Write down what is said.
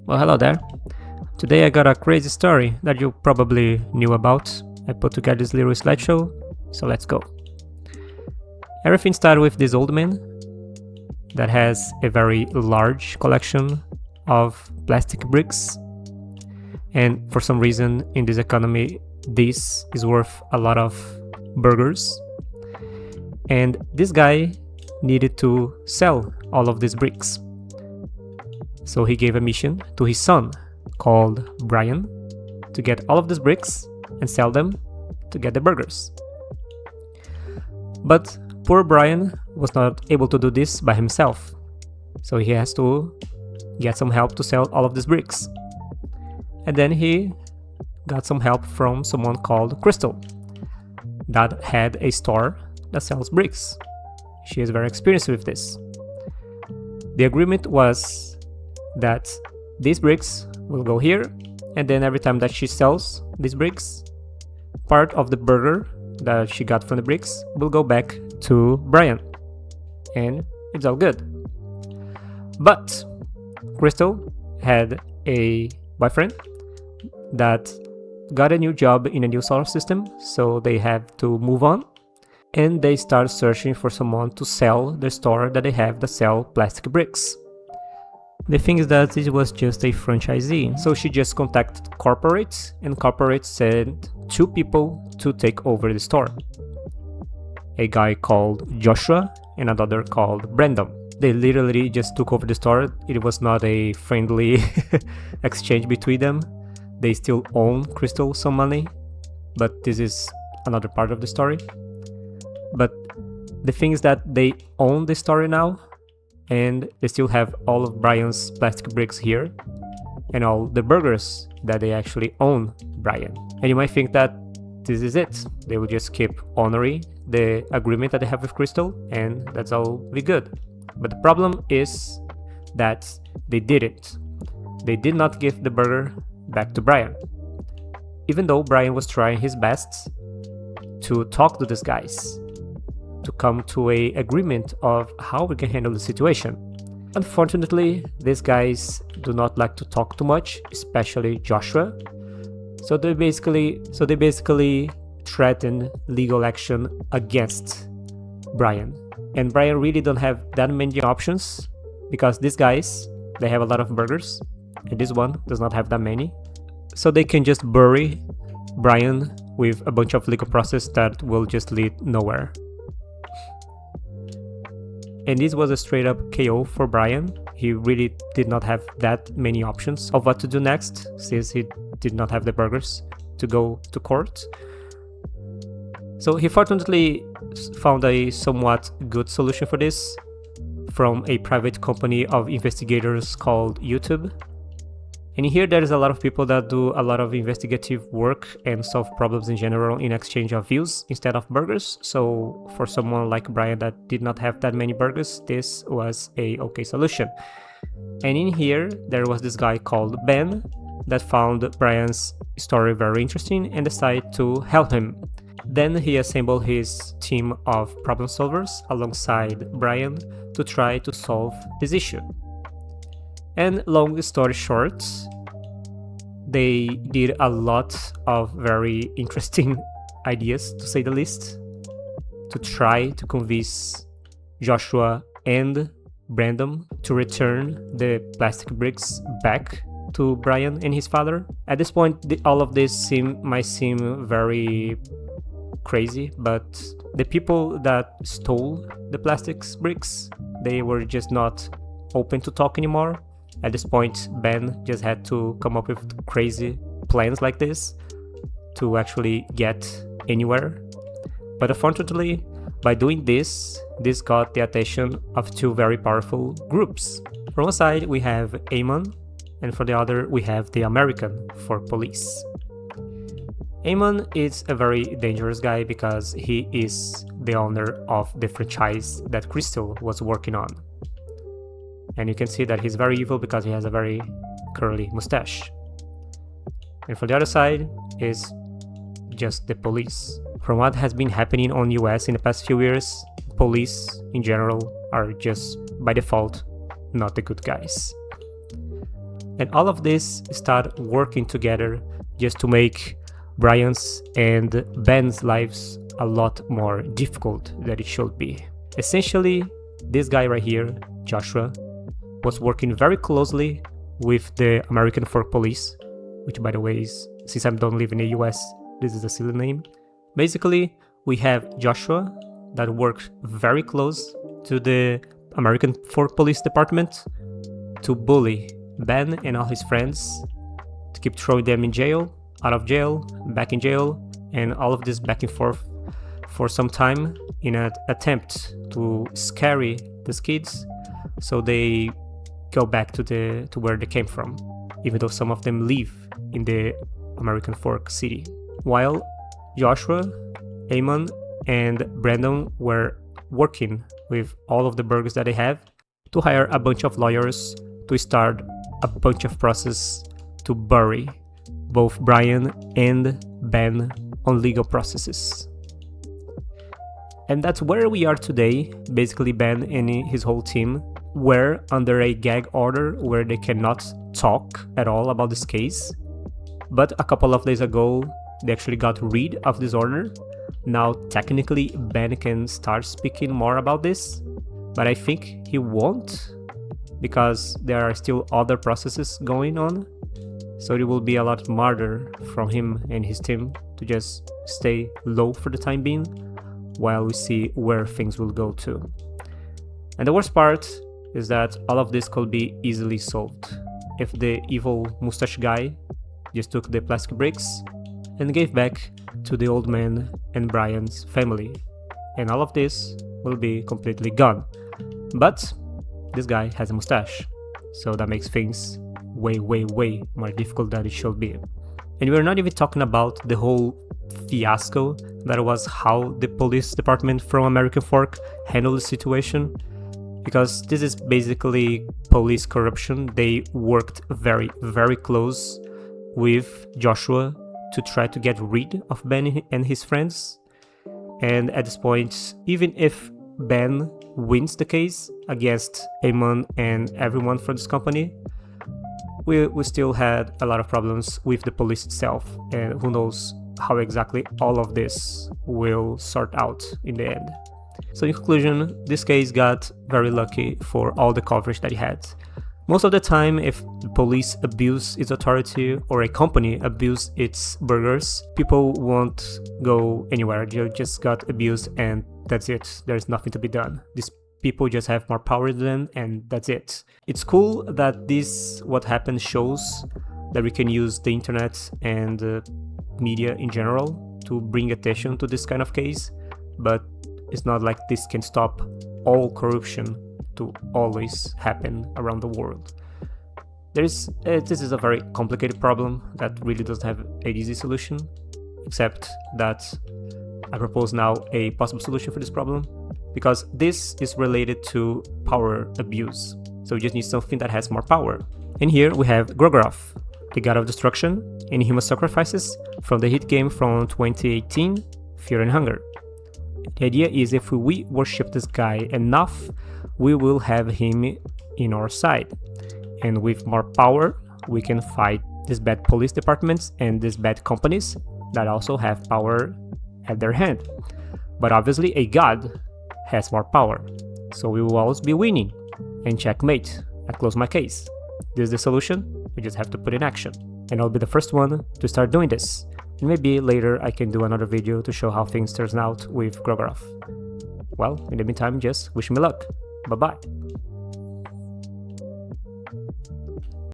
Well, hello there. Today I got a crazy story that you probably knew about. I put together this little slideshow, so let's go. Everything started with this old man that has a very large collection of plastic bricks, and for some reason in this economy this is worth a lot of burgers, and this guy needed to sell all of these bricks. So he gave a mission to his son called Brian to get all of these bricks and sell them to get the burgers. But poor Brian was not able to do this by himself, so he has to get some help to sell all of these bricks. And then he got some help from someone called Crystal that had a store that sells bricks. She is very experienced with this. The agreement was that these bricks will go here, and then every time that she sells these bricks, part of the burger that she got from the bricks will go back to Brian, and it's all good. But Crystal had a boyfriend that got a new job in a new solar system, so they have to move on, and they start searching for someone to sell the store that they have that sell plastic bricks. The thing is that it was just a franchisee, so she just contacted corporates, and corporates sent two people to take over the store. A guy called Joshua and another called Brandon. They literally just took over the store. It was not a friendly exchange between them. They still own Crystal some money, but this is another part of the story. But the thing is that they own the store now, and they still have all of Brian's plastic bricks here and all the burgers that they actually own Brian. And you might think that this is it. They will just keep honoring the agreement that they have with Crystal, and that's all be good. But the problem is that they didn't. They did not give the burger back to Brian, even though Brian was trying his best to talk to these guys, to come to an agreement of how we can handle the situation. Unfortunately, these guys do not like to talk too much, especially Joshua. So they basically threaten legal action against Brian. And Brian really don't have that many options, because these guys, they have a lot of burgers, and this one does not have that many. So they can just bury Brian with a bunch of legal process that will just lead nowhere. And this was a straight up KO for Brian. He really did not have that many options of what to do next, since he did not have the burgers to go to court. So he fortunately found a somewhat good solution for this from a private company of investigators called YouTube. And here there is a lot of people that do a lot of investigative work and solve problems in general in exchange of views instead of burgers. So for someone like Brian that did not have that many burgers, this was a okay solution. And in here there was this guy called Ben that found Brian's story very interesting and decided to help him. Then he assembled his team of problem solvers alongside Brian to try to solve this issue. And long story short, they did a lot of very interesting ideas, to say the least, to try to convince Joshua and Brandon to return the plastic bricks back to Brian and his father. At this point, all of this might seem very crazy, but the people that stole the plastic bricks, they were just not open to talk anymore. At this point, Ben just had to come up with crazy plans like this to actually get anywhere. But unfortunately, by doing this got the attention of two very powerful groups. From one side, we have Amon, and for the other, we have the American for police. Amon is a very dangerous guy because he is the owner of the franchise that Crystal was working on. And you can see that he's very evil because he has a very curly mustache. And for the other side is just the police. From what has been happening on US in the past few years, police in general are just by default not the good guys. And all of this start working together just to make Brian's and Ben's lives a lot more difficult than it should be. Essentially, this guy right here, Joshua, was working very closely with the American Fork Police, which by the way is, since I don't live in the US, this is a silly name. Basically, we have Joshua that worked very close to the American Fork Police Department to bully Ben and all his friends, to keep throwing them in jail, out of jail, back in jail, and all of this back and forth for some time in an attempt to scare these kids so they go back to where they came from, even though some of them live in the American Fork City. While Joshua, Amon, and Brandon were working with all of the burgers that they have to hire a bunch of lawyers to start a bunch of process to bury both Brian and Ben on legal processes. And that's where we are today. Basically, Ben and his whole team were under a gag order where they cannot talk at all about this case. But a couple of days ago, they actually got rid of this order. Now, technically, Ben can start speaking more about this, but I think he won't because there are still other processes going on. So it will be a lot harder from him and his team to just stay low for the time being while we see where things will go to. And the worst part is that all of this could be easily solved if the evil mustache guy just took the plastic bricks and gave back to the old man and Brian's family, and all of this will be completely gone. But this guy has a mustache, so that makes things way more difficult than it should be. And we're not even talking about the whole fiasco that was how the police department from American Fork handled the situation, because this is basically police corruption. They worked very close with Joshua to try to get rid of Ben and his friends. And at this point, even if Ben wins the case against Amon and everyone from this company, we still had a lot of problems with the police itself, and who knows how exactly all of this will sort out in the end. So in conclusion, this case got very lucky for all the coverage that it had. Most of the time, if the police abuse its authority or a company abuse its burgers, people won't go anywhere. They just got abused and that's it. There's nothing to be done. These people just have more power than them and that's it. It's cool that this, what happened, shows that we can use the internet and media in general to bring attention to this kind of case, but it's not like this can stop all corruption to always happen around the world. This is a very complicated problem that really doesn't have an easy solution, except that I propose now a possible solution for this problem, because this is related to power abuse. So we just need something that has more power. And here we have Grogroth, the god of destruction and human sacrifices from the hit game from 2018, Fear and Hunger. The idea is if we worship this guy enough, we will have him in our side. And with more power, we can fight these bad police departments and these bad companies that also have power at their hand. But obviously a god has more power, so we will always be winning. And checkmate, I close my case. This is the solution, we just have to put in action. And I'll be the first one to start doing this. And maybe later I can do another video to show how things turn out with Grogroth. Well, in the meantime, just wish me luck. Bye bye.